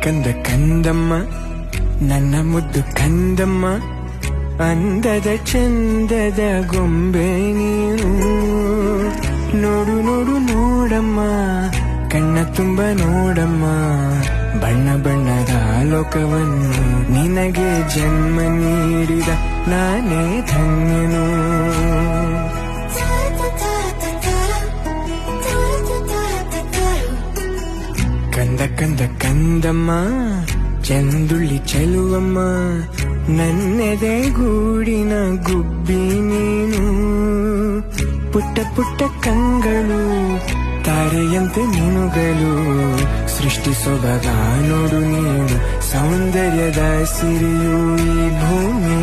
ಕಂದ ಕಂದಮ್ಮ ನನ್ನ ಮುದ್ದು ಕಂದಮ್ಮ, ಅಂದದ ಚಂದದ ಗೊಂಬೆ ನೀನು. ನೋಡು ನೋಡು ನೋಡಮ್ಮ, ಕಣ್ಣ ತುಂಬ ನೋಡಮ್ಮ, ಬಣ್ಣ ಬಣ್ಣದ ಲೋಕವನ್ನು ನಿನಗೆ ಜನ್ಮ ನೀಡಿದ ನಾನೇ ಧನ್ಯನು. ಕಂದ ಕಂದ ಕಂದಮ್ಮ ಚಂದುಳ್ಳಿ ಚೆಲುವಮ್ಮ, ನನ್ನೆದೆ ಗೂಡಿನ ಗುಬ್ಬಿ ನೀನು. ಪುಟ್ಟ ಪುಟ್ಟ ಕಂಗಳು ತಾರೆಯಂತೆ ಮಿನುಗಲು, ಸೃಷ್ಟಿ ಸೊಬಗ ನೋಡು ನೀನು, ಸೌಂದರ್ಯದ ಸಿರಿಯು ಈ ಭೂಮಿ